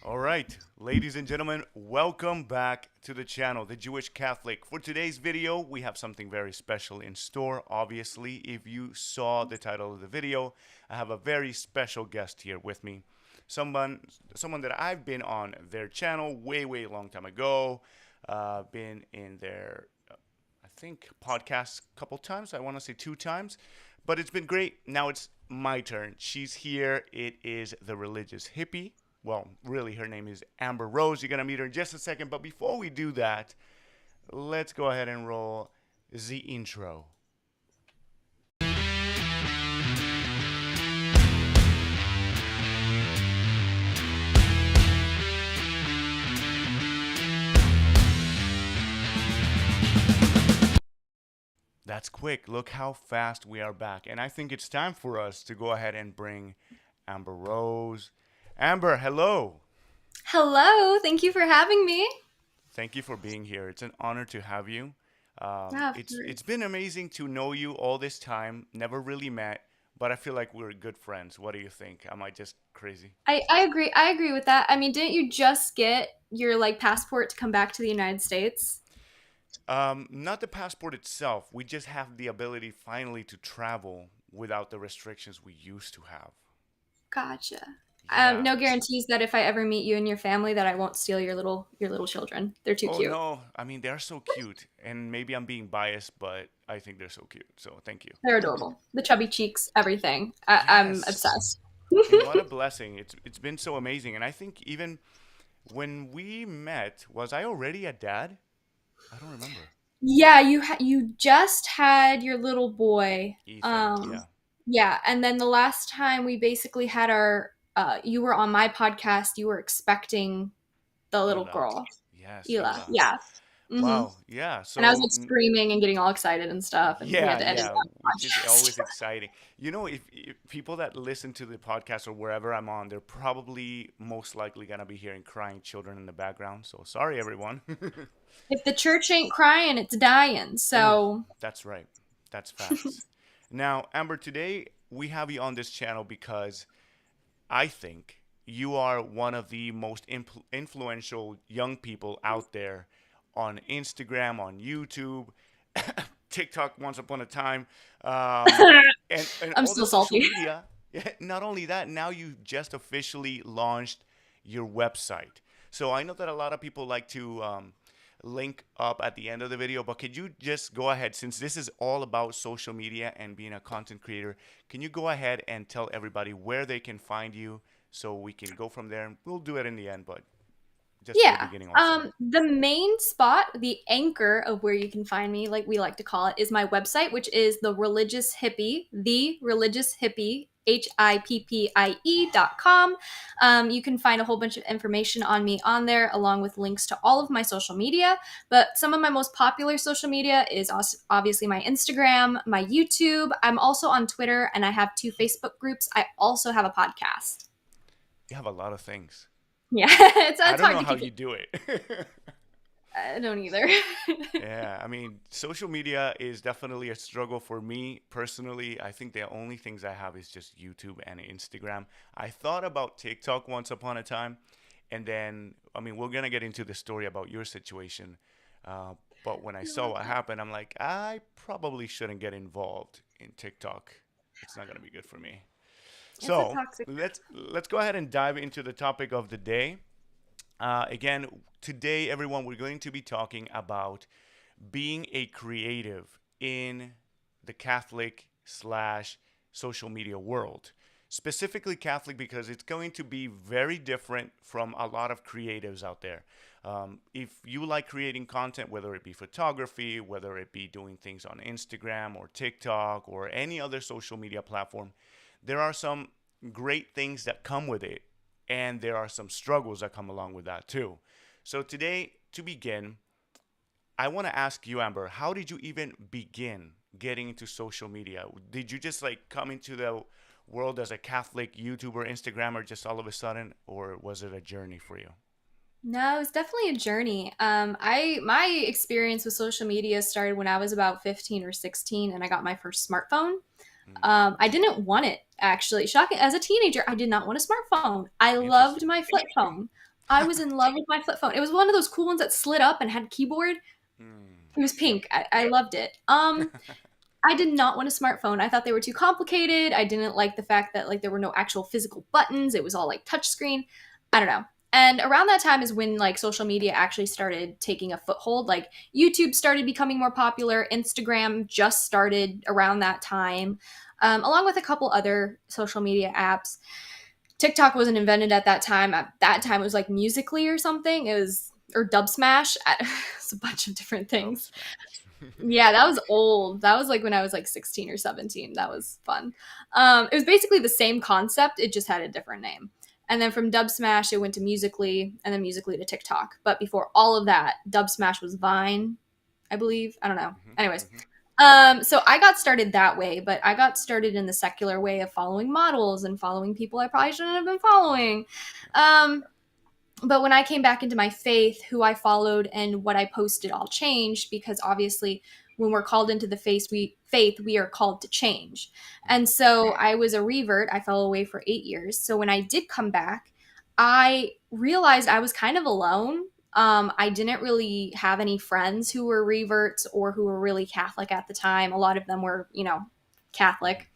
All right, ladies and gentlemen, welcome back to the channel, The Jewish Catholic. For today's video, we have something very special in store. Obviously, if you saw the title of the video, I have a very special guest here with me. Someone, someone that I've been on their channel way long time ago. Been in their, I think, podcast a couple times. I want to say two times, but it's been great. Now it's my turn. She's here. It is the religious hippie. Well, really, her name is Amber Rose. You're going to meet her in just a second. But before we do that, let's go ahead and roll the intro. That's quick. Look how fast we are back. And I think it's time for us to go ahead and bring Amber Rose. Amber, hello. Hello, thank you for having me. Thank you for being here. It's an honor to have you. Yeah, of It's course. been amazing to know you all this time. Never really met, but I feel like we're good friends. What do you think? Am I just crazy? I agree. I agree with that. I mean, didn't you just get your passport to come back to the United States? Not the passport itself. We just have the ability finally to travel without the restrictions we used to have. Gotcha. Yeah. No guarantees that if I ever meet you and your family that I won't steal your little children. They're too Oh cute. no, I mean they're so cute, and maybe I'm being biased, but I think they're so cute. So thank you. They're adorable. The chubby cheeks, everything. I'm Yes. obsessed. And what a blessing. It's been so amazing. And I think even when we met, was I already a dad? I don't remember. Yeah, you just had your little boy. Ethan, yeah. Yeah, and then the last time we basically had our you were on my podcast, you were expecting the little Ela. girl, Yes, Ela. Ela. Yeah. hmm Wow. Yeah. And I was So, screaming and getting all excited and stuff, and we had yeah, to edit yeah, that which is podcast. always exciting. You know, if people that listen to the podcast or wherever I'm on, they're probably most likely going to be hearing crying children in the background. So sorry, everyone. If the church ain't crying, it's dying. Ooh, So that's right. That's facts. Now, Amber, today we have you on this channel because I think you are one of the most influential young people out there on Instagram, on YouTube, TikTok once upon a time, um, and I'm all the still social salty. media. Not only that, now you just officially launched your website. So I know that a lot of people like to link up at the end of the video, but could you just go ahead, since this is all about social media and being a content creator, can you go ahead and tell everybody where they can find you so we can go from there? And we'll do it in the end, but just for the Yeah. beginning also. The main spot, the anchor of where you can find me, like we like to call it, is my website, which is the religious hippie, HIPPIE.com. You can find a whole bunch of information on me on there, along with links to all of my social media. But some of my most popular social media is obviously my Instagram, my YouTube. I'm also on Twitter, and I have two Facebook groups. I also have a podcast. You have a lot of things. Yeah, it's, I it's don't hard know to how keep it. you do it. I don't either. Yeah, I mean, social media is definitely a struggle for me personally. I think the only things I have is just YouTube and Instagram. I thought about TikTok once upon a time, and then, I mean, we're gonna get into the story about your situation. Uh, but when I I saw love what that. happened, I'm like, I probably shouldn't get involved in TikTok. It's not gonna be good for me. It's a So toxic. let's go ahead and dive into the topic of the day. Again, today, everyone, we're going to be talking about being a creative in the Catholic slash social media world. Specifically Catholic because it's going to be very different from a lot of creatives out there. If you like creating content, whether it be photography, whether it be doing things on Instagram or TikTok or any other social media platform, there are some great things that come with it, and there are some struggles that come along with that too. So, today, to begin, I want to ask you, Amber, how did you even begin getting into social media? Did you just like come into the world as a Catholic YouTuber, Instagrammer just all of a sudden, or was it a journey for you? No, it's definitely a journey. I my experience with social media started when I was about 15 or 16, and I got my first smartphone. I didn't want it, actually. Shocking. As a teenager, I did not want a smartphone. I loved Interesting. my flip phone. I was in love with my flip phone. It was one of those cool ones that slid up and had a keyboard. It was Yep. pink. I loved it. I did not want a smartphone. I thought they were too complicated. I didn't like the fact that like there were no actual physical buttons. It was all like touchscreen. I don't know. And around that time is when like social media actually started taking a foothold. Like YouTube started becoming more popular. Instagram just started around that time, along with a couple other social media apps. TikTok wasn't invented at that time. At that time, it was like Musically or something. It was or Dub Smash. It's a bunch of different Dub things. smash. Yeah, that was old. That was like when I was like 16 or 17. That was fun. It was basically the same concept, it just had a different name. And then from Dub Smash, it went to Musically, and then Musically to TikTok. But before all of that, Dub Smash was Vine, I believe. I don't know. Anyways, Hmm. so I got started that way, but I got started in the secular way of following models and following people I probably shouldn't have been following. Um, but when I came back into my faith, who I followed and what I posted all changed because obviously when we're called into the faith, we are called to change. And so I was a revert. I fell away for 8 years. So when I did come back, I realized I was kind of alone. I didn't really have any friends who were reverts or who were really Catholic at the time. A lot of them were, Catholic.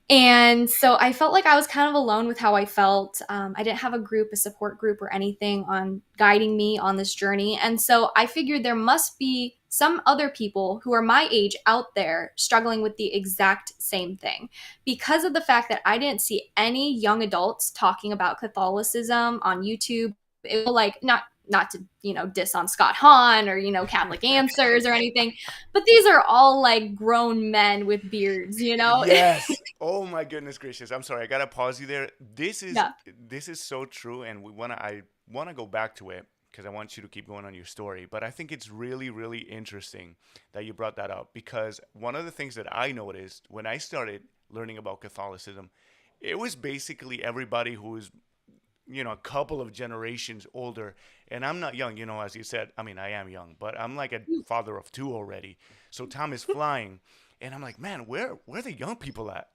And so I felt like I was kind of alone with how I felt. I didn't have a group, a support group, or anything on guiding me on this journey. And so I figured there must be some other people who are my age out there struggling with the exact same thing. Because of the fact that I didn't see any young adults talking about Catholicism on YouTube, it was like not to diss on Scott Hahn or Catholic Answers or anything, but these are all like grown men with beards. Yes. Oh my goodness gracious. I'm sorry. I gotta pause you there. This is Yeah. this is so true, and I wanna go back to it because I want you to keep going on your story. But I think it's really, really interesting that you brought that up because one of the things that I noticed when I started learning about Catholicism, it was basically everybody who was a couple of generations older. And I'm not young, as you said. I mean, I am young, but I'm like a father of two already. So time is flying. And I'm like, man, where are the young people at?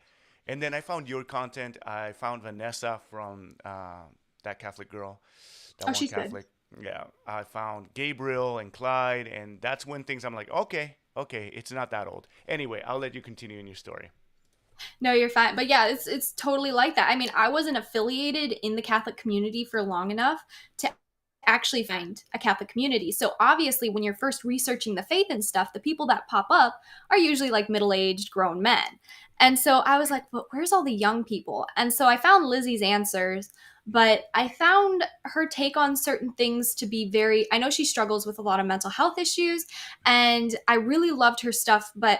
And then I found your content. I found Vanessa from that Catholic girl, that Oh, one she's good. Catholic. Yeah, I found Gabriel and Clyde, and that's when things I'm like, okay, okay, it's not that old. Anyway, I'll let you continue in your story. No, you're fine. But yeah, it's totally like that. I mean, I wasn't affiliated in the Catholic community for long enough to actually find a Catholic community. So obviously, when you're first researching the faith and stuff, the people that pop up are usually like middle-aged grown men. And so I was like, but where's all the young people? And so I found Lizzie's answers, but I found her take on certain things to be very, I know she struggles with a lot of mental health issues, and I really loved her stuff, but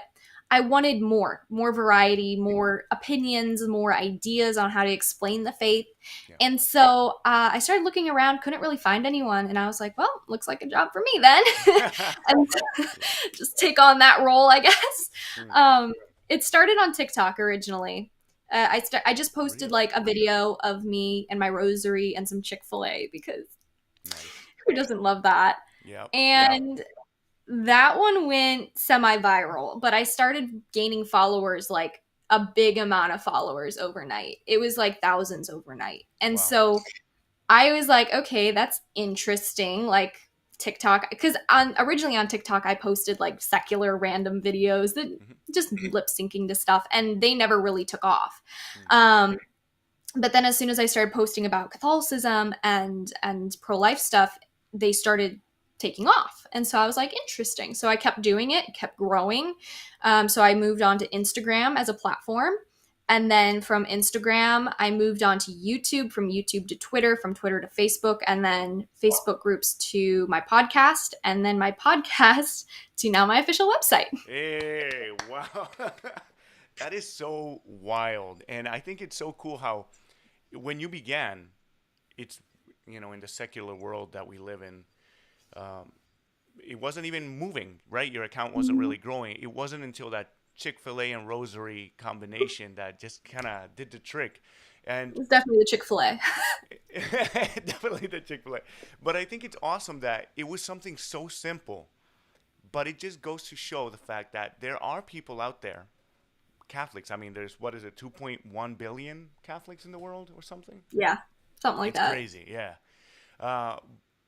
I wanted more variety, more opinions, more ideas on how to explain the faith. Yeah. And so I started looking around, couldn't really find anyone. And I was like, well, looks like a job for me then. And Yeah. just take on that role, I guess. Mm. Um, it started on TikTok originally. I just posted Really? like a video of me and my rosary and some Chick-fil-A because Nice. who doesn't love that? Yep. Yep. And that one went semi-viral, but I started gaining followers, like a big amount of followers overnight. It was like thousands overnight. And Wow. so I was like, okay, that's interesting. Like TikTok, because on originally on TikTok, I posted like secular random videos that Hmm. just lip syncing to stuff, and they never really took off. Mm. Um, but then as soon as I started posting about Catholicism and pro life stuff, they started taking off, and so I was like, interesting. So I kept doing it, kept growing. So I moved on to Instagram as a platform, and then from Instagram, I moved on to YouTube, from YouTube to Twitter, from Twitter to Facebook, and then Facebook groups to my podcast, and then my podcast to now my official website. Hey, wow. That is so wild. And I think it's so cool how when you began, it's, in the secular world that we live in, um, it wasn't even moving, right? Your account wasn't really growing. It wasn't until that Chick-fil-A and Rosary combination that just kind of did the trick. And It's definitely the Chick-fil-A. definitely the Chick-fil-A. But I think it's awesome that it was something so simple, but it just goes to show the fact that there are people out there Catholics. I mean, there's, what is it, 2.1 billion Catholics in the world or something? Yeah, something like It's that. crazy, yeah. Uh,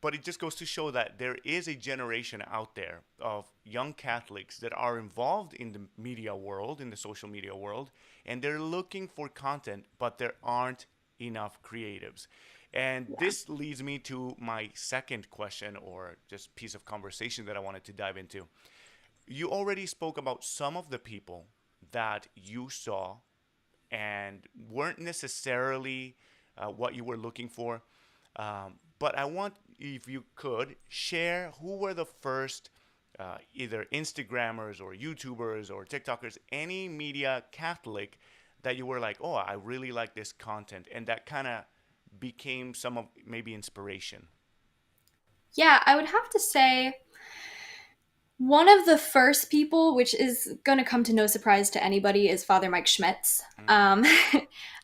but it just goes to show that there is a generation out there of young Catholics that are involved in the media world, in the social media world, and they're looking for content, but there aren't enough creatives. And Yeah. this leads me to my second question, or just piece of conversation that I wanted to dive into. You already spoke about some of the people that you saw and weren't necessarily what you were looking for. But I want, if you could, share who were the first either Instagrammers or YouTubers or TikTokers, any media Catholic that you were like, oh, I really like this content, and that kind of became some of maybe inspiration. Yeah, I would have to say one of the first people, which is going to come to no surprise to anybody, is Father Mike Schmitz. Mm,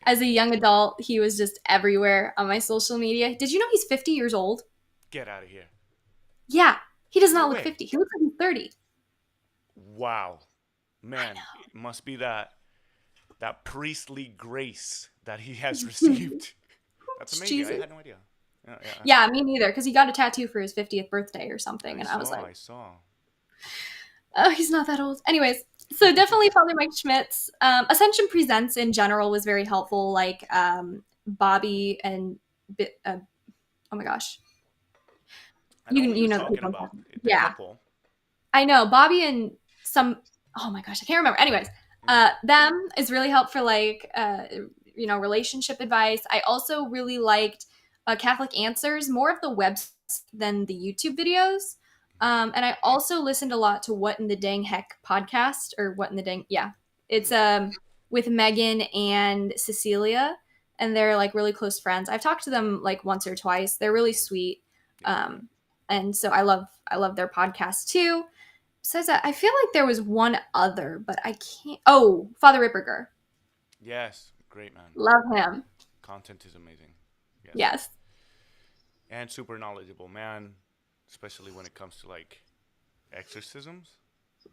As a young adult, he was just everywhere on my social media. Did you know he's 50 years old? get out of here. Yeah, he does No not look way. 50. He looks like he's 30. Wow. I Man, it must be that priestly grace that he has know. received. That's It's amazing. I cheesy. had no idea. Yeah, yeah. Yeah, me neither, because he got a tattoo for his 50th birthday or I something. And I was saw, like, I saw. oh, he's not that old. Anyways, so definitely Father Mike Schmitz. Ascension Presents in general was very helpful. Like Bobby and oh my gosh, I know who you you're know the talking people I'm about. talking about. The Yeah, couple. I know Bobby and some. Oh my gosh, I can't remember. Anyways, Mm, them is really helpful for like relationship advice. I also really liked Catholic Answers, more of the web than the YouTube videos. And I also listened a lot to What in the Dang Heck podcast, or What in the Dang, yeah, it's mm, with Megan and Cecilia, and they're like really close friends. I've talked to them like once or twice. They're really sweet. yeah, yeah. Um, and so I love their podcast too. Besides that, I feel like there was one other, but I can't. Oh, Father Ripperger. Yes, great man. Love him. Content is amazing. Yes. Yes. And super knowledgeable, man. Especially when it comes to like exorcisms.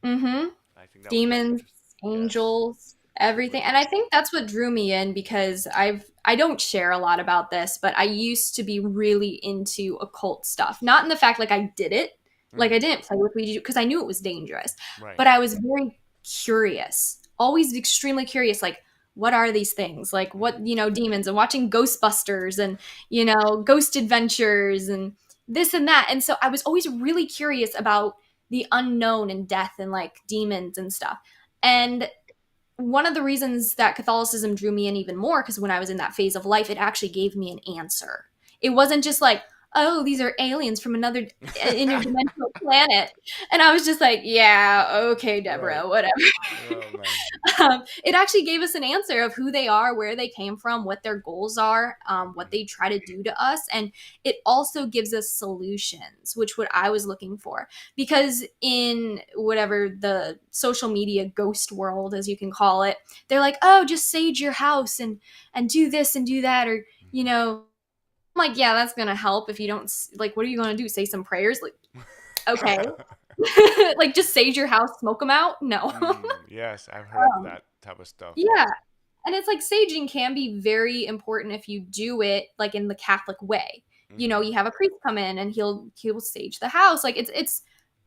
Mm-hmm. I think that was very Demons, interesting. Yes. angels, Super everything. And I deep. think that's what drew me in because I don't share a lot about this, but I used to be really into occult stuff. Not in the fact like I did it, like I Mm, didn't play with Ouija because I knew it was dangerous, right. but I was very curious, always extremely curious, like what are these things? Like what, Mm-hmm. demons and watching Ghostbusters and, Ghost Adventures and this and that. And so I was always really curious about the unknown and death and like demons and stuff. Right. And one of the reasons that Catholicism drew me in even more, because when I was in that phase of life, it actually gave me an answer. It wasn't just like, oh, these are aliens from another interdimensional planet. And I was just like, yeah, okay, Right. Deborah, whatever. Oh man. It actually gave us an answer of who they are, where they came from, what their goals are, what Mm, they try to do to us. And it also gives us solutions, which what I was looking for. Because in whatever the social media ghost world, as you can call it, they're like, oh, just sage your house and do this and do that, or I'm like, yeah, that's gonna help if you don't like. What are you gonna do? Say some prayers? Like, okay, mm-hmm. like just sage your house, smoke them out? No. Yes, I've heard that type of stuff. Yeah. Yes. And it's like saging can be very important if you do it like in the Catholic way. Mm-hmm. You have a priest come in and he'll sage the house. Like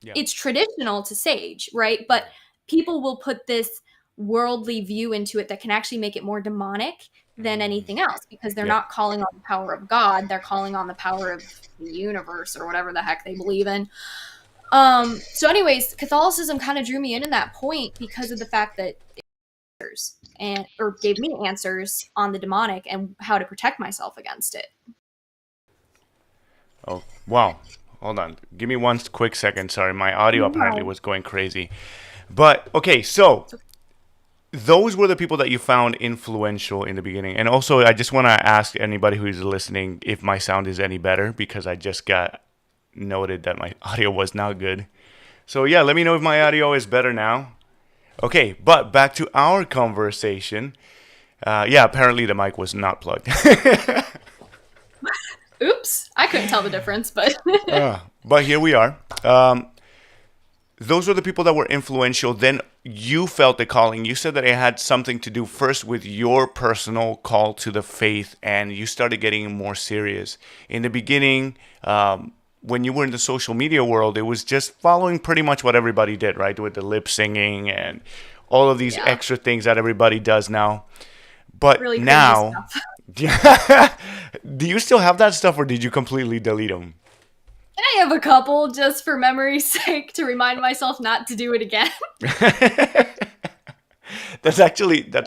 Yeah. it's traditional to sage, right? But Right. people will put this worldly view into it that can actually make it more demonic than Mm, anything else because they're yeah. not calling on the power of God, they're calling on the power of the universe or whatever the heck they believe in. So anyways, Catholicism kind of drew me in that point because of the fact that answers and or gave me answers on the demonic and how to protect myself against it. Oh, wow. Hold on. Give me one quick second. Sorry, my audio apparently No. was going crazy. But okay, so those were the people that you found influential in the beginning. And also, I just want to ask anybody who's listening if my sound is any better because I just got noted that my audio was not good. So yeah, let me know if my audio is better now. Okay, but back to our conversation. Yeah, apparently the mic was not plugged. Oops, I couldn't tell the difference, but But here we are. those were the people that were influential. Then you felt the calling. You said that it had something to do first with your personal call to the faith, and you started getting more serious. In the beginning, when you were in the social media world, it was just following pretty much what everybody did, right? With the lip singing and all of these Yeah, extra things that everybody does now. But really cringy now, stuff. do you still have that stuff, or did you completely delete them? I have a couple just for memory's sake to remind myself not to do it again. That's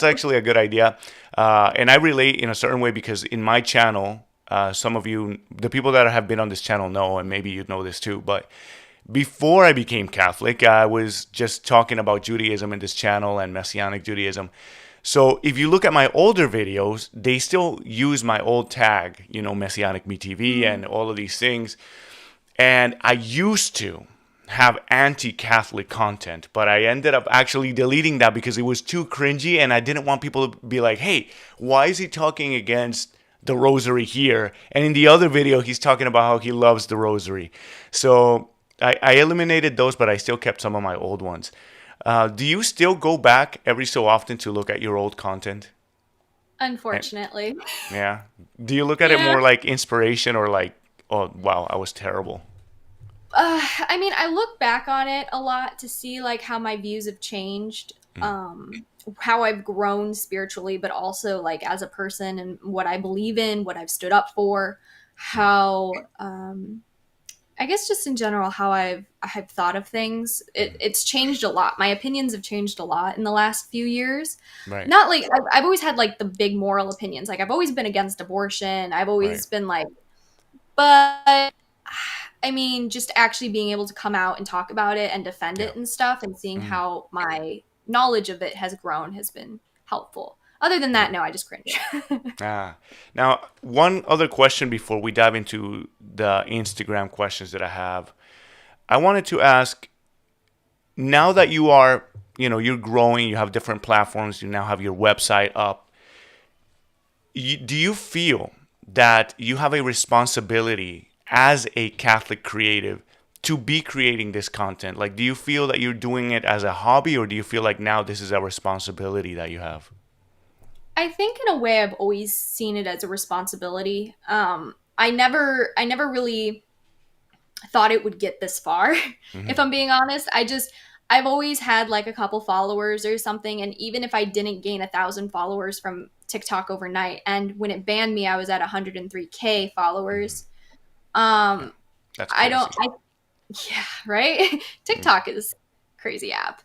actually a good idea, and I relate in a certain way because in my channel, some of you, the people that have been on this channel, know, and maybe you know this too. But before I became Catholic, I was just talking about Judaism in this channel and Messianic Judaism. So if you look at my older videos, they still use my old tag, Messianic Me TV Mm. and all of these things. And I used to have anti-Catholic content, but I ended up actually deleting that because it was too cringy and I didn't want people to be like, hey, why is he talking against the rosary here? And in the other video, he's talking about how he loves the rosary. So I eliminated those, but I still kept some of my old ones. Do you still go back every so often to look at your old content? And, Unfortunately. yeah. Do you look at it Yeah. more like inspiration or like, oh, wow, I was terrible? I mean, I look back on it a lot to see like how my views have changed, Mm, how I've grown spiritually, but also like as a person and what I believe in, what I've stood up for, mm, how I guess just in general how I've thought of things. mm. It's changed a lot. My opinions have changed a lot in the last few years. Right, Not like I've always had like the big moral opinions. Like I've always been against abortion. I've right. always been like, but I mean, just actually being able to come out and talk about it and defend Yeah. it and stuff, and seeing Mm, how my knowledge of it has grown has been helpful. Other than yeah. that, no, I just cringe. Now, one other question before we dive into the Instagram questions that I have. I wanted to ask, now that you're growing, you have different platforms, you now have your website up. Do you feel that you have a responsibility as a Catholic creative to be creating this content? Like, do you feel that you're doing it as a hobby, or do you feel like now this is a responsibility that you have? I think in a way I've always seen it as a responsibility. I never really thought it would get this far. Hmm. If I'm being honest, I've always had like a couple followers or something, and even if I didn't gain 1,000 followers from TikTok overnight, and when it banned me, I was at 103K Hmm. followers. Yeah, Um, that's I don't, crazy. I Yeah, right. Mm, TikTok is crazy app.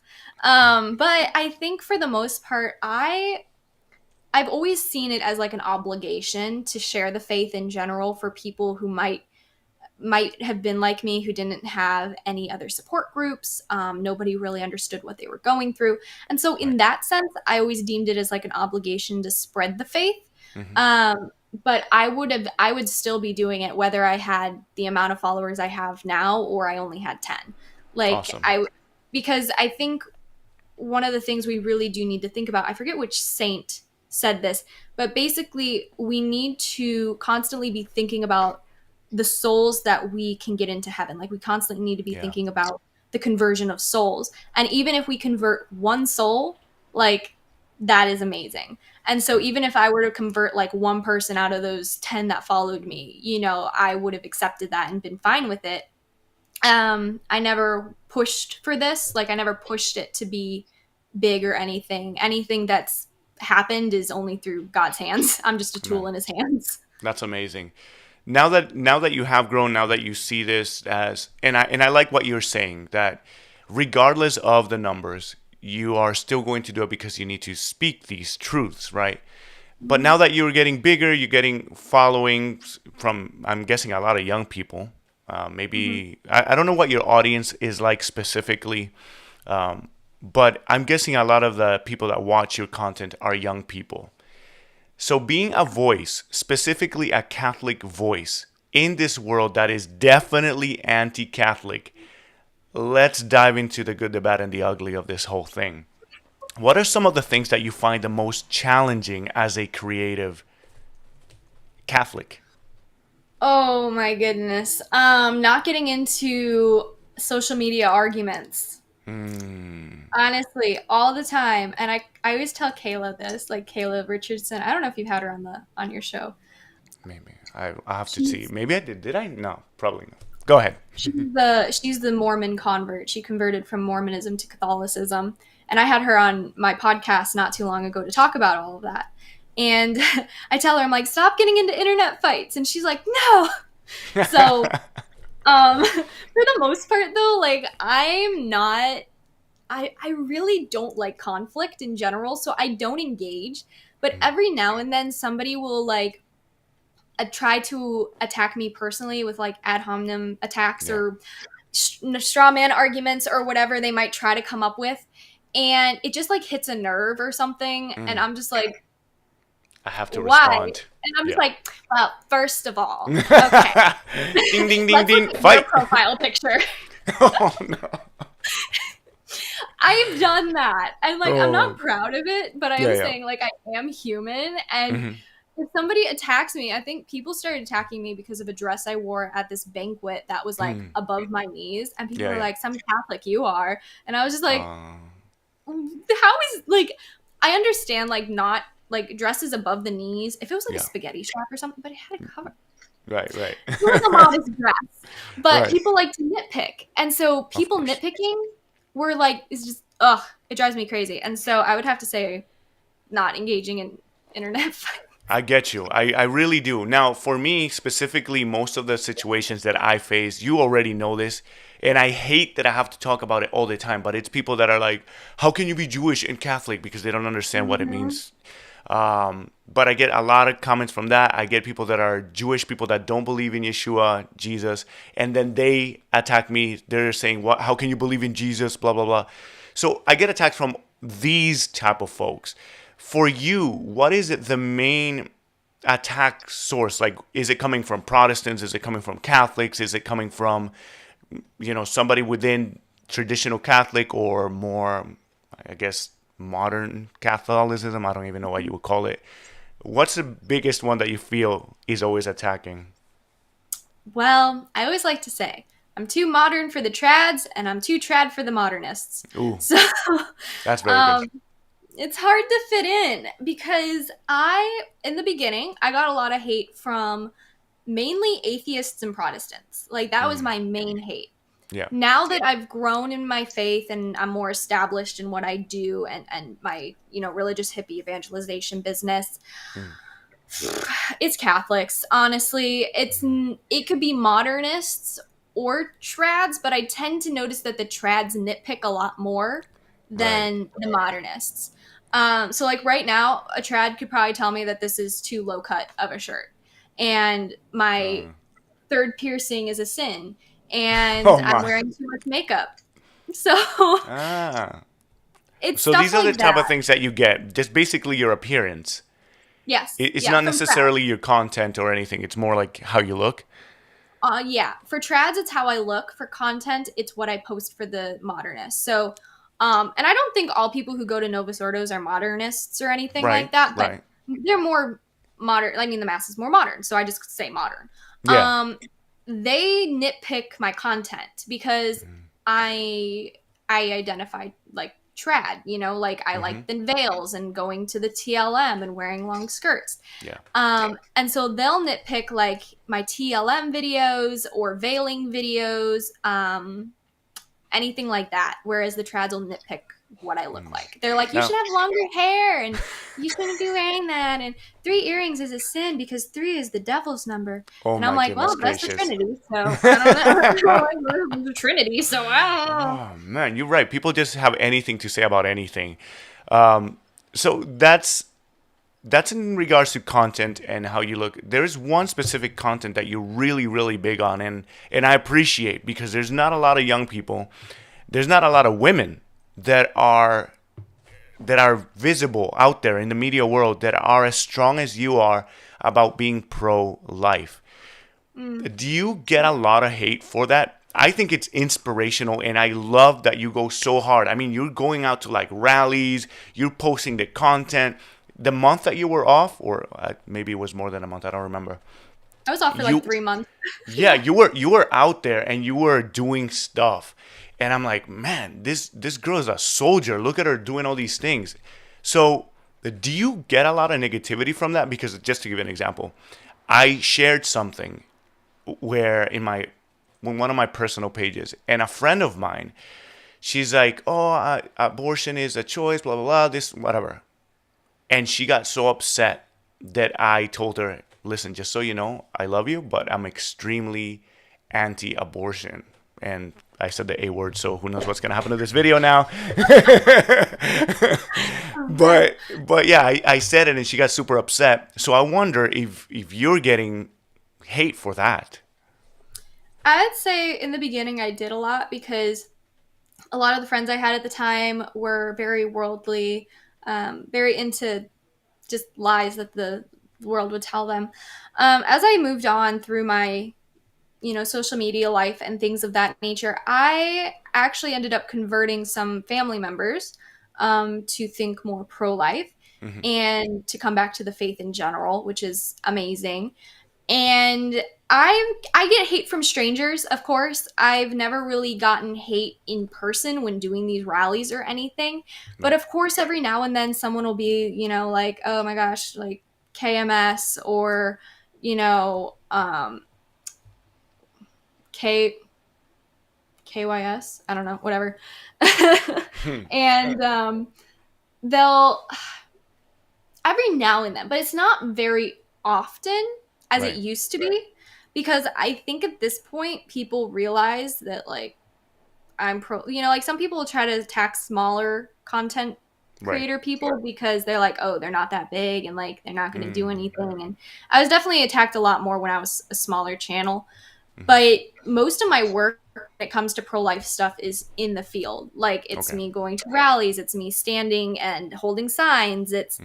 mm, But I think for the most part, I've always seen it as like an obligation to share the faith in general for people who might have been like me, who didn't have any other support groups. Nobody really understood what they were going through. And so, right. in that sense, I always deemed it as like an obligation to spread the faith. Hmm. Um, but I would still be doing it whether I had the amount of followers I have now or I only had 10. Like, Awesome. because I think one of the things we really do need to think about, I forget which saint said this, but basically, we need to constantly be thinking about the souls that we can get into heaven. Like, we constantly need to be Yeah. thinking about the conversion of souls. And even if we convert one soul, like, that is amazing. And so, Right. even if I were to convert like one person out of those 10 that followed me, I would have accepted that and been fine with it. I never pushed for this. Like, I never pushed it to be big or anything. Anything that's happened is only through God's hands. I'm just a tool Man, in his hands. that's amazing. Now that you have grown, now that you see this as, and I like what you're saying, that regardless of the numbers, you are still going to do it because you need to speak these truths, right? But now that you're getting bigger, you're getting followings from, I'm guessing, a lot of young people. Mm-hmm. Maybe I don't know what your audience is like specifically, but I'm guessing a lot of the people that watch your content are young people. So, being a voice, specifically a Catholic voice, in this world that is definitely anti Catholic, let's dive into the good, the bad, and the ugly of this whole thing. What are some of the things that you find the most challenging as a creative Catholic? Oh my goodness. Not getting into social media arguments. Mm, Honestly, all the time. And I always tell Kayla this, like Kayla Richardson. I don't know if you've had her on your show. maybe I have to see. She's Maybe I did. Did I? No, probably not. Go ahead. she's the Mormon convert. She converted from Mormonism to Catholicism. And I had her on my podcast not too long ago to talk about all of that. And I tell her, I'm like, stop getting into internet fights. And she's like, no. So, for the most part though, like I'm not I really don't like conflict in general, so I don't engage. But every now and then somebody will like try to attack me personally with like ad hominem attacks Yeah. or straw man arguments or whatever they might try to come up with. And it just like hits a nerve or something. And Mm. I'm just like, I have to why? respond. And I'm just Yeah. like, well, first of all, okay, Ding ding ding let's look ding. at your Fight. profile picture. Oh no. I've done that. And like I'm Oh. not proud of it, but I Yeah, am yeah. saying like I am human and Hmm. if somebody attacks me, I think people started attacking me because of a dress I wore at this banquet that was like Mm. above my knees and people Yeah, were yeah. like some Catholic you are and I was just like Uh, how is like I understand like not like dresses above the knees if it was like a yeah. spaghetti strap or something but it had a cover. Right, right. It was a modest dress. But Right. people like to nitpick. And so Of people course. nitpicking were like, it's just, ugh, it drives me crazy. And so I would have to say, not engaging in internet fights. I get you. I really do. Now, for me specifically, most of the situations that I face, you already know this, and I hate that I have to talk about it all the time, but it's people that are like, how can you be Jewish and Catholic? Because they don't understand what it Mhm. means. But I get a lot of comments from that. I get people that are Jewish, people that don't believe in Yeshua, Jesus, and then they attack me. They're saying, "What? How can you believe in Jesus?" Blah blah blah. So I get attacked from these type of folks. For you, what is it the main attack source? Like, is it coming from Protestants? Is it coming from Catholics? Is it coming from somebody within traditional Catholic or more, I guess, modern Catholicism? I don't even know what you would call it. What's the biggest one that you feel is always attacking? Well, I always like to say, I'm too modern for the trads and I'm too trad for the modernists. Ooh, So that's very good. um, it's hard to fit in because in the beginning, I got a lot of hate from mainly atheists and Protestants. Like that was Mm, my main hate. yeah. Now that I've grown in my faith and I'm more established in what I do and my, religious hippie evangelization business, Mm, it's Catholics. Honestly, mhm. it could be modernists or trads, but I tend to notice that the trads nitpick a lot more Right. than the modernists. So like right now, a trad could probably tell me that this is too low cut of a shirt, and my Uh, third piercing is a sin, and oh I'm my. wearing too much makeup. So Ah. it's So stuff these are the like type of that. things that you get. Just basically your appearance. Yes, It's yeah, not from trad. necessarily your content or anything. It's more like how you look. Yeah, for trads, it's how I look. For content, it's what I post for the modernists. So, and I don't think all people who go to Novus Ordos are modernists or anything Right. like that, but Right. they're more modern. I mean, the mass is more modern, so I just say modern. Yeah. Um, they nitpick my content because I I identify like trad, like I Mm-hmm. like the veils and going to the TLM and wearing long skirts. Yeah. And so they'll nitpick like my TLM videos or veiling videos, anything like that. Whereas the trads will nitpick what I look Mm. like. They're like, you Now, should have longer hair and you shouldn't be wearing that. And 3 earrings is a sin because 3 is the devil's number. oh And I'm my like, goodness well, that's the gracious. Trinity. So I don't know. Like, the Trinity. So I don't know. Oh man, you're right. People just have anything to say about anything. Um, so that's in regards to content and how you look. There's one specific content that you're really, really big on, and I appreciate because there's not a lot of young people, there's not a lot of women that are visible out there in the media world that are as strong as you are about being pro-life. Mm. Do you get a lot of hate for that? I think it's inspirational and I love that you go so hard. I mean, you're going out to like rallies, you're posting the content. The month that you were off, or maybe it was more than a month, I don't remember. I was off for like You 3 months. yeah, you were out there and you were doing stuff. And I'm like, man, this girl is a soldier. Look at her doing all these things. So, do you get a lot of negativity from that? Because just to give you an example, I shared something where in my on one of my personal pages, and a friend of mine, she's like, "Oh, abortion is a choice, blah blah blah, this whatever," and she got so upset that I told her, "Listen, just so you know, I love you, but I'm extremely anti-abortion." And I said the A word, so who knows what's gonna happen to this video now? but yeah, I said it, and she got super upset. So I wonder if you're getting hate for that. I'd say in the beginning I did a lot because a lot of the friends I had at the time were very worldly, very into just lies that the world would tell them. As I moved on through my social media life and things of that nature, I actually ended up converting some family members to think more pro life Hmm. and to come back to the faith in general, which is amazing. And I get hate from strangers, of course. I've never really gotten hate in person when doing these rallies or anything. But Right. of course, every now and then someone will be, like, oh my gosh, like KMS or, you know, K KYS. I don't know, whatever. Hmm. And they'll every now and then, but it's not very often as it Right. used to be because I think at this point people realize that like I'm pro, like some people try to attack smaller content Right. creator people because they're like, oh, they're not that big and like they're not going to do Mm. anything. And I was definitely attacked a lot more when I was a smaller channel. Hmm. But most of my work when it comes to pro life stuff is in the field. Like it's Okay. me going to rallies, it's me standing and holding signs, Hmm.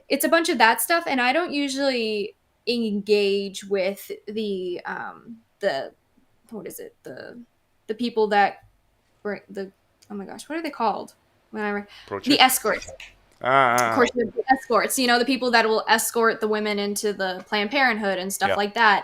it's a bunch of that stuff, and I don't usually engage with the what is it, the people that bring the, oh my gosh, what are they called, whenever Pro the chick. escorts, of Ah. course, the escorts, the people that will escort the women into the Planned Parenthood and stuff Yeah. like that.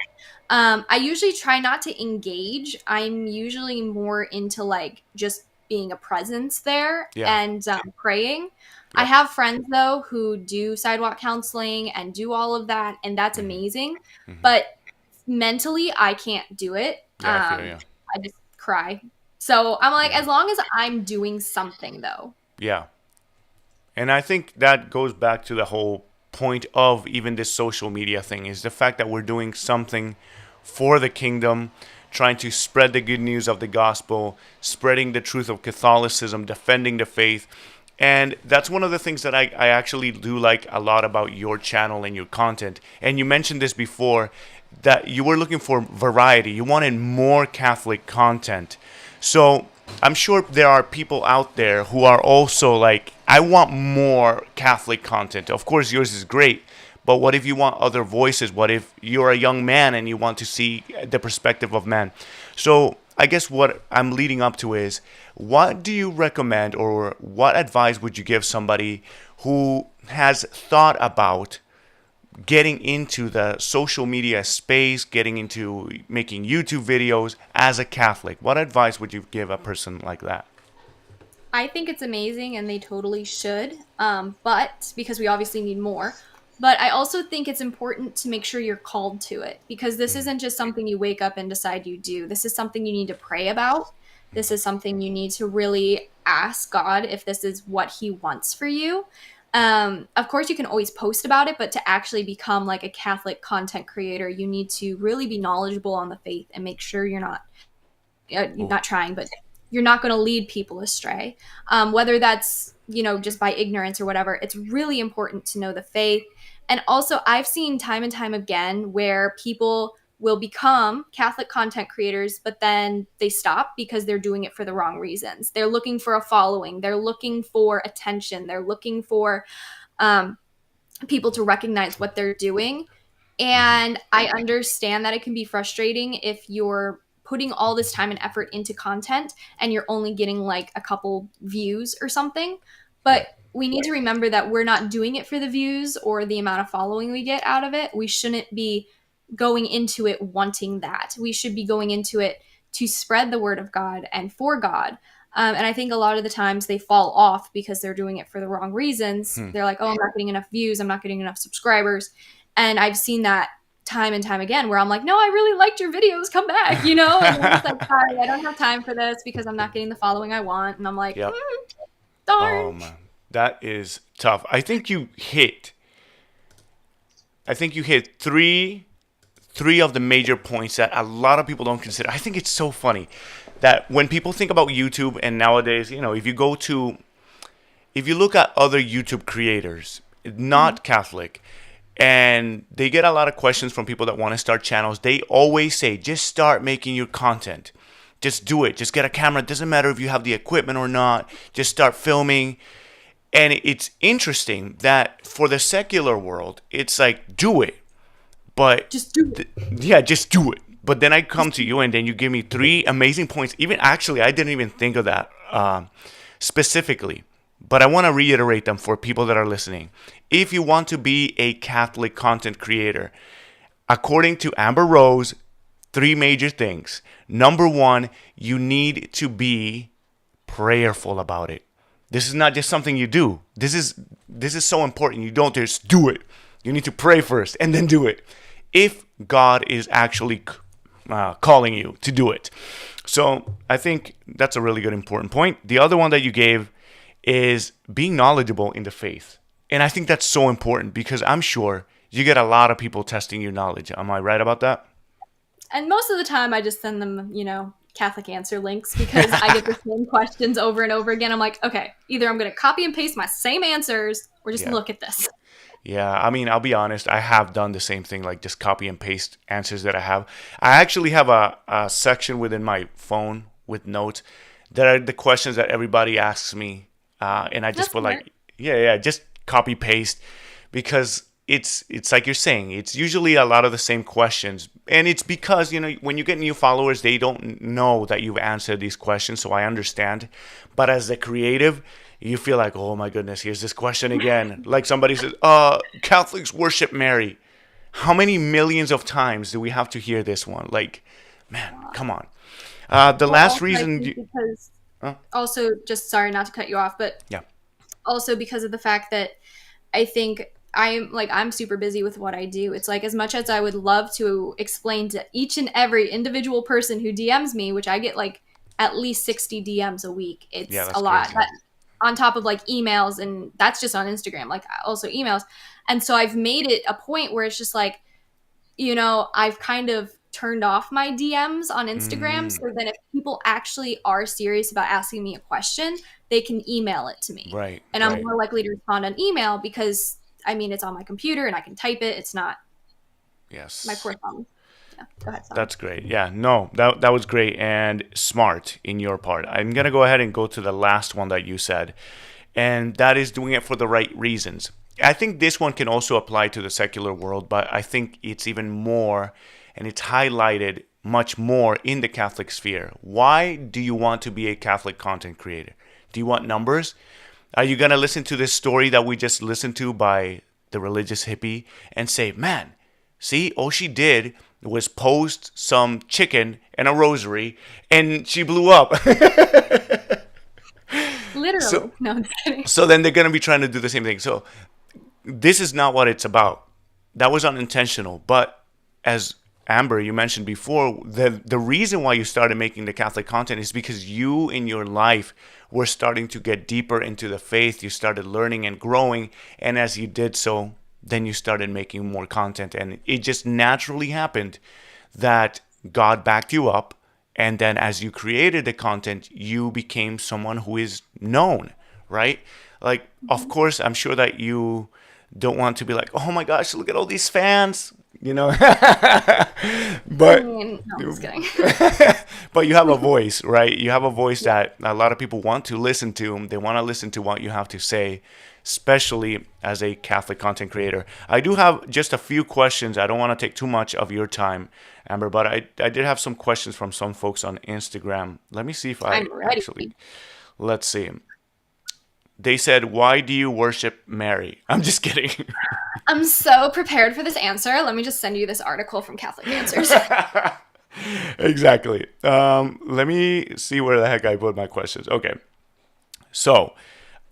I usually try not to engage. I'm usually more into like just being a presence there Yeah. and praying. I Yep. have friends though who do sidewalk counseling and do all of that, and that's Hmm. amazing. Hmm. But mentally, I can't do it. Yeah, I feel you. I just cry. So I'm like, Yeah. as long as I'm doing something though. Yeah. And I think that goes back to the whole point of even this social media thing is the fact that we're doing something for the kingdom, trying to spread the good news of the gospel, spreading the truth of Catholicism, defending the faith. And that's one of the things that I actually do like a lot about your channel and your content. And you mentioned this before that you were looking for variety. You wanted more Catholic content. So I'm sure there are people out there who are also like, I want more Catholic content. Of course, yours is great, but what if you want other voices? What if you're a young man and you want to see the perspective of men? So I guess what I'm leading up to is, what do you recommend or what advice would you give somebody who has thought about getting into the social media space, getting into making YouTube videos as a Catholic? What advice would you give a person like that? I think it's amazing and they totally should. But because we obviously need more. But I also think it's important to make sure you're called to it because this Mm-hmm. isn't just something you wake up and decide you do. This is something you need to pray about. This is something you need to really ask God if this is what He wants for you. Of course, you can always post about it, but to actually become like a Catholic content creator, you need to really be knowledgeable on the faith and make sure you're Oh, not trying, but you're not going to lead people astray. Whether that's, just by ignorance or whatever, it's really important to know the faith. And also, I've seen time and time again where people will become Catholic content creators, but then they stop because they're doing it for the wrong reasons. They're looking for a following, they're looking for attention, they're looking for um, people to recognize what they're doing. mm-hmm. And I understand that it can be frustrating if you're putting all this time and effort into content and you're only getting like a couple views or something. But Right. we need to remember that we're not doing it for the views or the amount of following we get out of it. We shouldn't be going into it wanting that. We should be going into it to spread the word of God and for God. And I think a lot of the times they fall off because they're doing it for the wrong reasons. Hmm. They're like, oh, I'm not getting enough views. I'm not getting enough subscribers. And I've seen that time and time again where I'm like, no, I really liked your videos. Come back, you know? And they're just like, sorry, I don't have time for this because I'm not getting the following I want. And I'm like, Yep. darn. Oh man, that is tough. I think you hit three of the major points that a lot of people don't consider. I think it's so funny that when people think about YouTube and nowadays, if you look at other YouTube creators, not Catholic, and they get a lot of questions from people that want to start channels, they always say, just start making your content. Just do it. Just get a camera. It doesn't matter if you have the equipment or not. Just start filming. And it's interesting that for the secular world, it's like, do it. But Just do it. yeah, just do it. But then I come to you and then you give me three amazing points. Even actually, I didn't even think of that specifically. But I want to reiterate them for people that are listening. If you want to be a Catholic content creator, according to Amber Rose, three major things. Number one, you need to be prayerful about it. This is not just something you do. This is so important. You don't just do it. You need to pray first and then do it. If God is actually calling you to do it. So I think that's a really good important point. The other one that you gave is being knowledgeable in the faith. And I think that's so important because I'm sure you get a lot of people testing your knowledge. Am I right about that? And most of the time, I just send them, Catholic answer links because I get the same questions over and over again. I'm like, okay, either I'm going to copy and paste my same answers or just Yeah. look at this. Yeah, I mean, I'll be honest. I have done the same thing, like just copy and paste answers that I have. I actually have a section within my phone with notes that are the questions that everybody asks me. And I just That's put smart. like, yeah, just copy paste because it's like you're saying, it's usually a lot of the same questions. And it's because, when you get new followers, they don't know that you've answered these questions. So I understand. But as a creative, you feel like, oh my goodness, here's this question again. Like somebody says, Catholics worship Mary. How many millions of times do we have to hear this one? Like, man, come on. The Well, last also, I reason, think because, oh, also, just sorry not to cut you off, but yeah, also because of the fact that I think I'm super busy with what I do. It's like as much as I would love to explain to each and every individual person who DMs me, which I get like at least 60 DMs a week. yeah, It's a that's lot. crazy. That, on top of like emails, and that's just on Instagram, like also emails. And so I've made it a point where it's just like, I've kind of turned off my DMs on Instagram Mm, so that if people actually are serious about asking me a question, they can email it to me. right, And I'm right. more likely to respond on email because, I mean, it's on my computer and I can type it. It's not my Yes. poor thumb. Yeah, go ahead, sorry. That's great. Yeah, no, that was great and smart in your part. I'm gonna go ahead and go to the last one that you said, and that is doing it for the right reasons. I think this one can also apply to the secular world, but I think it's even more, and it's highlighted much more in the Catholic sphere. Why do you want to be a Catholic content creator? Do you want numbers? Are you gonna listen to this story that we just listened to by the religious hippie and say, man, see, all she did was post some chicken and a rosary and she blew up. Literally. so No, I'm just kidding. so then they're going to be trying to do the same thing. So this is not what it's about. That was unintentional. But as Amber, you mentioned before, the reason why you started making the Catholic content is because you in your life were starting to get deeper into the faith. You started learning and growing. And as you did so, then you started making more content. And it just naturally happened that God backed you up. And then as you created the content, you became someone who is known, right? Like, of course, I'm sure that you don't want to be like, oh my gosh, look at all these fans, I but mean, no, I'm just kidding. but you have a voice, right? You have a voice that a lot of people want to listen to. They want to listen to what you have to say, especially as a Catholic content creator. I do have just a few questions. I don't want to take too much of your time, Amber, but I did have some questions from some folks on Instagram. Let me see if I I'm ready. actually, let's see. They said, why do you worship Mary? I'm just kidding. I'm so prepared for this answer. Let me just send you this article from Catholic Answers. Exactly. Let me see where the heck I put my questions. Okay. So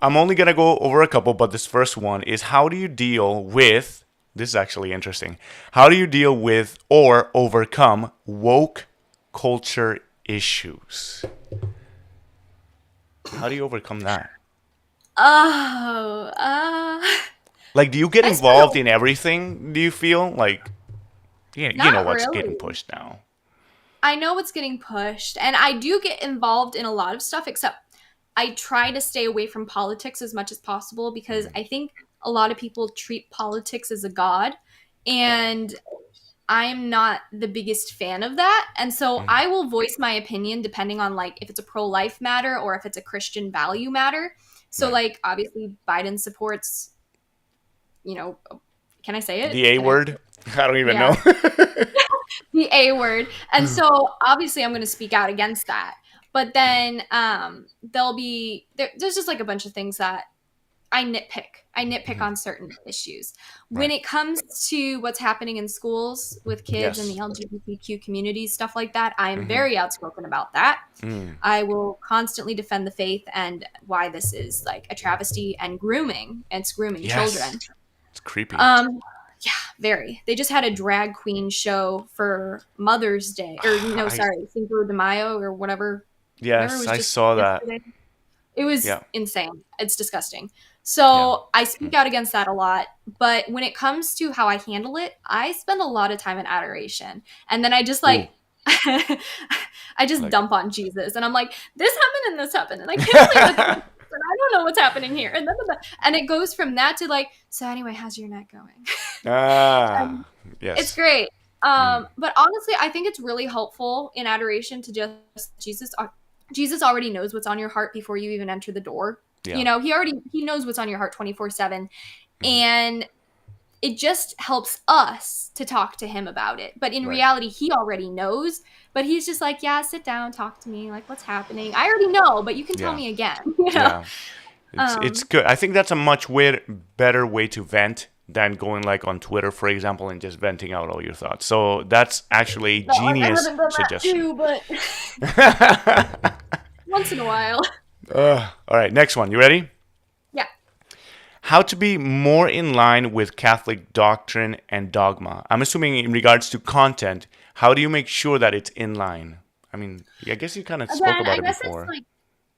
I'm only going to go over a couple, but this first one is how do you deal with, this is actually interesting. How do you deal with or overcome woke culture issues? How do you overcome that? Oh, Like, do you get I spent involved a, in everything? Do you feel like, you know not what's getting really. pushed now? I know what's getting pushed, and I do get involved in a lot of stuff, except I try to stay away from politics as much as possible because Mm, I think a lot of people treat politics as a god, and I'm not the biggest fan of that. And so mm, I will voice my opinion depending on like if it's a pro-life matter or if it's a Christian value matter. So right. like obviously Biden supports, you know, can I say it? The A Can I word? I don't even Yeah, know. the A word. And so obviously I'm going to speak out against that. But then there's just like a bunch of things that I nitpick. I nitpick Mhm. on certain issues. When Right. it comes to what's happening in schools with kids and the Yes. LGBTQ community, stuff like that, I am Hmm. very outspoken about that. Mm. I will constantly defend the faith and why this is like a travesty and grooming. It's grooming Yes. children. It's creepy. Um, yeah, very. They just had a drag queen show for Mother's Day, or no, I sorry, Cinco de Mayo or whatever. Whatever yes, was I just saw that. yesterday. It was Yeah. insane. It's disgusting. Yeah. So I speak Mm. out against that a lot. But when it comes to how I handle it, I spend a lot of time in adoration. And then I just Ooh, like, I just like dump on Jesus. And I'm like, this happened and this happened. And I can't believe that this happened. And I don't know what's happening here. And, and it goes from that to like, so anyway, how's your night going? And ah, it's yes. great. Mm. But honestly, I think it's really helpful in adoration to just Jesus already knows what's on your heart before you even enter the door. You Yeah. know, he knows what's on your heart 24/7, Mm. and it just helps us to talk to him about it. But in Right. reality, he already knows, but he's just like, "Yeah, sit down, talk to me. Like what's happening? I already know, but you can tell Yeah. me again." You know. Yeah. It's Um good. I think that's a much better way to vent than going like on Twitter, for example, and just venting out all your thoughts. So that's actually a but like I genius haven't done that suggestion. too, but once in a while. All right, next one. You ready? Yeah. How to be more in line with Catholic doctrine and dogma. I'm assuming in regards to content, how do you make sure that it's in line? I mean, I guess you kind of spoke Again, about I it guess it's before. like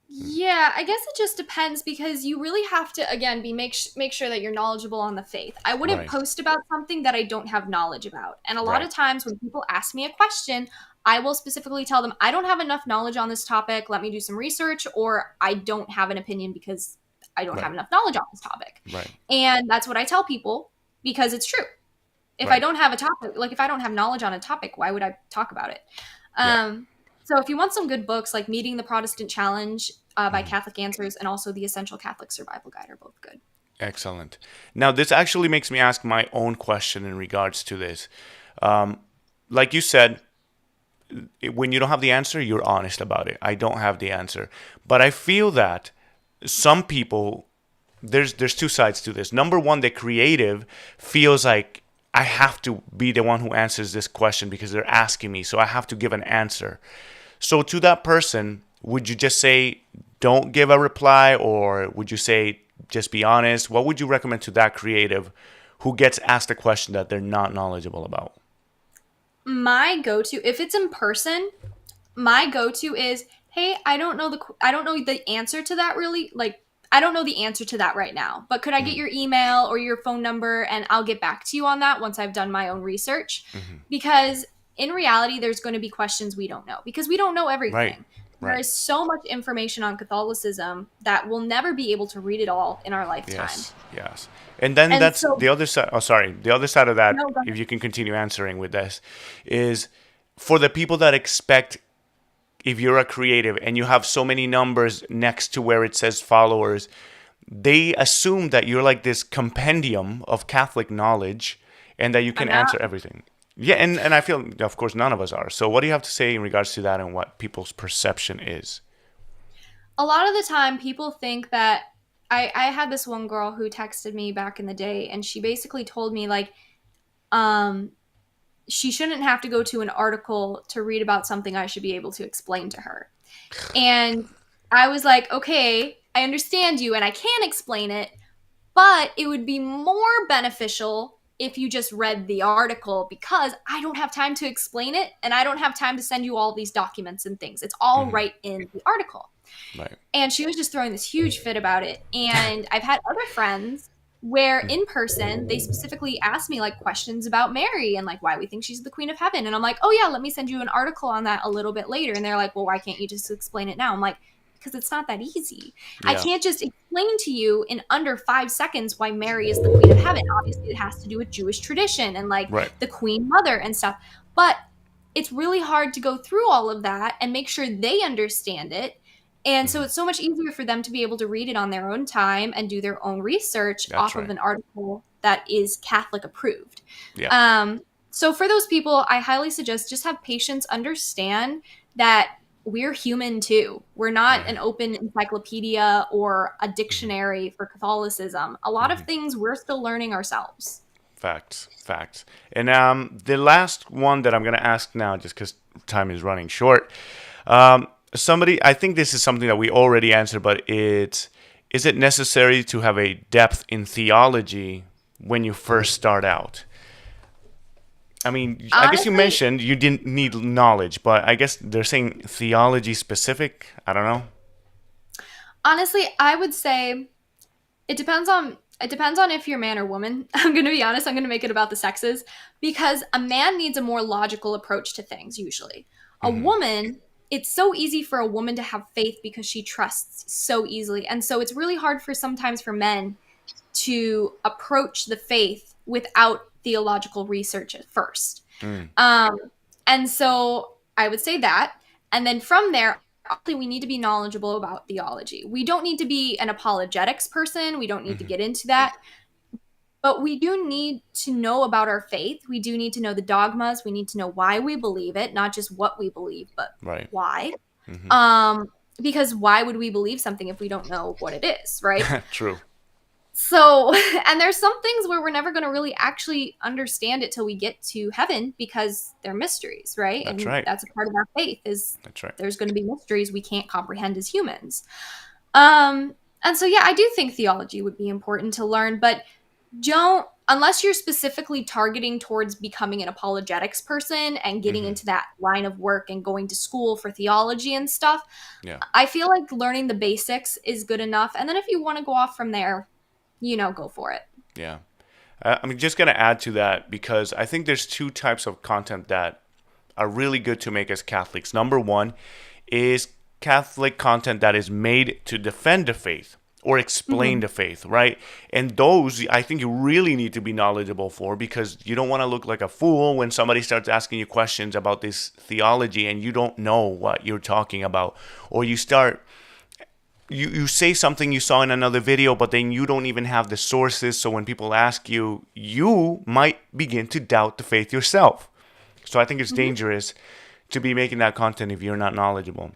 yeah, I guess it just depends because you really have to again be make sure that you're knowledgeable on the faith. I wouldn't Right, post about something that I don't have knowledge about. And a lot right, of times when people ask me a question, I will specifically tell them I don't have enough knowledge on this topic. Let me do some research or I don't have an opinion because I don't have right, enough knowledge on this topic. right, And that's what I tell people because it's true. If I right. don't have a topic, like if I don't have knowledge on a topic, why would I talk about it? Yeah. Um, so if you want some good books, like Meeting the Protestant Challenge by Mhm. Catholic Answers and also The Essential Catholic Survival Guide are both good. Excellent. Now, this actually makes me ask my own question in regards to this. Like you said, when you don't have the answer, you're honest about it. I don't have the answer. But I feel that some people, there's two sides to this. Number one, the creative feels like I have to be the one who answers this question because they're asking me, so I have to give an answer. So to that person, would you just say don't give a reply, or would you say just be honest? What would you recommend to that creative who gets asked a question that they're not knowledgeable about? My go-to, if it's in person, my go-to is, "Hey, I don't know the answer to that really. Like I don't know the answer to that right now, but could I get Mm, your email or your phone number and I'll get back to you on that once I've done my own research?" mhm. Because in reality, there's going to be questions we don't know because we don't know Right, everything. There right. is so much information on Catholicism that we'll never be able to read it all in our lifetime. Yes, yes. And then And that's so, the other side. Oh, sorry. The other side of that, no, go if ahead. you can continue answering with this, is for the people that expect if you're a creative and you have so many numbers next to where it says followers, they assume that you're like this compendium of Catholic knowledge and that you can I'm not. answer everything. Yeah, and I feel, of course, none of us are. So, what do you have to say in regards to that and what people's perception is? A lot of the time people think that I had this one girl who texted me back in the day and she basically told me like um she shouldn't have to go to an article to read about something I should be able to explain to her. And I was like, okay, I understand you and I can explain it, but it would be more beneficial if you just read the article because I don't have time to explain it and I don't have time to send you all these documents and things. It's all Hmm. right in the article. Right. And she was just throwing this huge fit about it. And I've had other friends where in person they specifically asked me like questions about Mary and like why we think she's the queen of heaven. And I'm like, oh yeah, let me send you an article on that a little bit later. And they're like, well, why can't you just explain it now? I'm like, because it's not that easy. I Yeah. can't just explain to you in under 5 seconds why Mary is the queen of heaven. Obviously, it has to do with Jewish tradition and like Right. the queen mother and stuff. But it's really hard to go through all of that and make sure they understand it. And so Hmm. it's so much easier for them to be able to read it on their own time and do their own research That's off of right. an article that is Catholic approved. Yeah. So for those people, I highly suggest just have patience, understand that we're human too. We're not an Right. open encyclopedia or a Hmm. dictionary for Catholicism. A lot of Hmm. things we're still learning ourselves. Facts. Facts. And the last one that I'm gonna ask now, just because time is running short. Somebody, I think this is something that we already answered, but it's, is it necessary to have a depth in theology when you first start out? I mean, I guess you Honestly, mentioned you didn't need knowledge, but I guess they're saying theology specific. I don't know. honestly, I would say it depends on if you're man or woman. I'm going to be honest, I'm going to make it about the sexes because a man needs a more logical approach to things usually. A Hmm. woman, it's so easy for a woman to have faith because she trusts so easily. And so it's really hard for sometimes for men to approach the faith without theological research at first. Mm. Um, and so I would say that. And then from there, obviously, we need to be knowledgeable about theology. We don't need to be an apologetics person. We don't need to Hmm. get into that. But we do need to know about our faith. We do need to know the dogmas. We need to know why we believe it, not just what we believe, but Right. why. Hmm. Um, because why would we believe something if we don't know what it is, right? True. So, and there's some things where we're never going to really actually understand it till we get to heaven because they're mysteries, right? That's And right. that's a part of our faith is That's right. there's going to be mysteries we can't comprehend as humans. Um, and so yeah, I do think theology would be important to learn, but don't unless you're specifically targeting towards becoming an apologetics person and getting Hmm. into that line of work and going to school for theology and stuff. Yeah. I feel like learning the basics is good enough. And then if you want to go off from there, go for it. Yeah. I'm just gonna add to that because I think there's two types of content that are really good to make as Catholics. Number one is Catholic content that is made to defend the faith or explain Mhm. the faith, right? And those I think you really need to be knowledgeable for because you don't want to look like a fool when somebody starts asking you questions about this theology and you don't know what you're talking about. Or you say something you saw in another video, but then you don't even have the sources. So when people ask you, you might begin to doubt the faith yourself. So I think it's Mhm. dangerous to be making that content if you're not knowledgeable.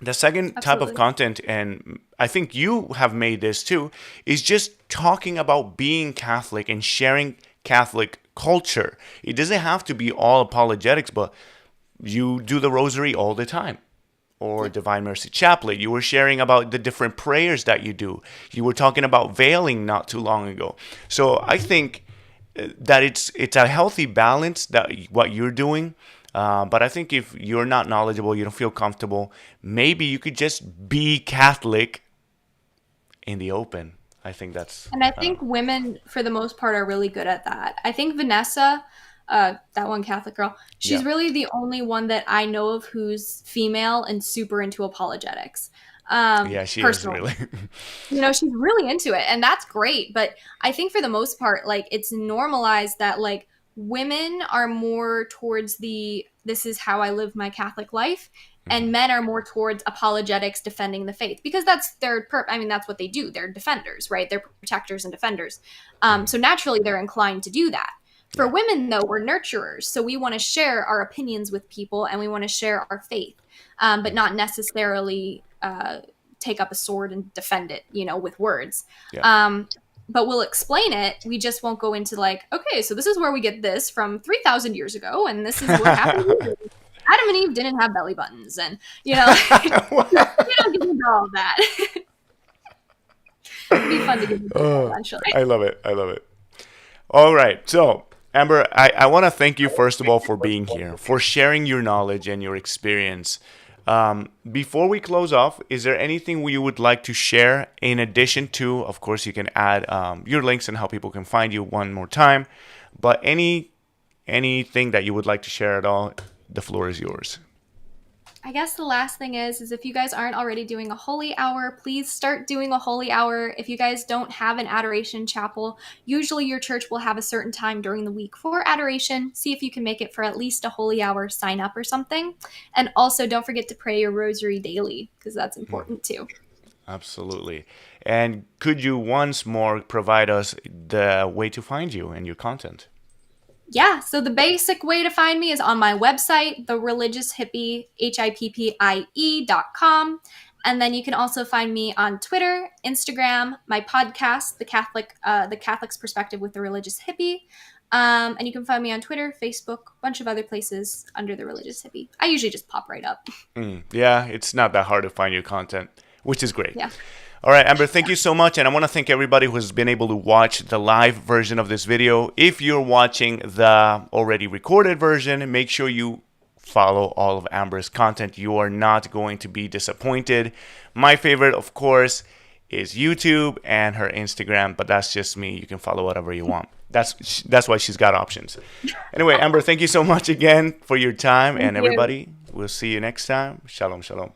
The second type of Absolutely. content, and I think you have made this too, is just talking about being Catholic and sharing Catholic culture. It doesn't have to be all apologetics, but you do the rosary all the time or Yeah. Divine Mercy Chaplet. You were sharing about the different prayers that you do. You were talking about veiling not too long ago. So I think that it's a healthy balance that what you're doing. But I think if you're not knowledgeable, you don't feel comfortable, maybe you could just be Catholic in the open. I think that's And I I don't think know. women, for the most part, are really good at that. I think Vanessa, that one Catholic girl, she's Yeah, really the only one that I know of who's female and super into apologetics. yeah, she is Personally, really. she's really into it, and that's great. But I think for the most part, like it's normalized that like women are more towards the this is how I live my Catholic life, and Mhm. men are more towards apologetics, defending the faith, because that's I mean, that's what they do. They're defenders, right? They're protectors and defenders. Mhm. So naturally, they're inclined to do that. For Yeah, women, though, we're nurturers, so we want to share our opinions with people, and we want to share our faith, but Mhm. not necessarily take up a sword and defend it, with words. Yeah, Um, but we'll explain it. We just won't go into like, okay, so this is where we get this from 3,000 years ago, and this is what happened. Adam and Eve didn't have belly buttons, and we don't get into all of that. It'd be fun to get into that eventually. I love it. I love it. All right. So, Amber, I want to thank you, first of all, for being here, for sharing your knowledge and your experience. Before we close off, is there anything you would like to share in addition to, of course, you can add your links and how people can find you one more time, but anything that you would like to share at all, the floor is yours. I guess the last thing is if you guys aren't already doing a holy hour, please start doing a holy hour. If you guys don't have an adoration chapel, usually your church will have a certain time during the week for adoration. See if you can make it for at least a holy hour sign up or something. And also don't forget to pray your rosary daily, because that's important too. Absolutely. And could you once more provide us the way to find you and your content? Yeah, so the basic way to find me is on my website, thereligioushippie, hippie.com. And then you can also find me on Twitter, Instagram, my podcast, the Catholic's Perspective with the Religious Hippie. And you can find me on Twitter, Facebook, a bunch of other places under the Religious Hippie. I usually just pop right up. Yeah, it's not that hard to find your content, which is great. Yeah. All right, Amber, thank you so much. And I want to thank everybody who has been able to watch the live version of this video. If you're watching the already recorded version, make sure you follow all of Amber's content. You are not going to be disappointed. My favorite, of course, is YouTube and her Instagram, but that's just me. You can follow whatever you want. That's why she's got options. Anyway, Amber, thank you so much again for your time. And everybody, we'll see you next time. Shalom, shalom.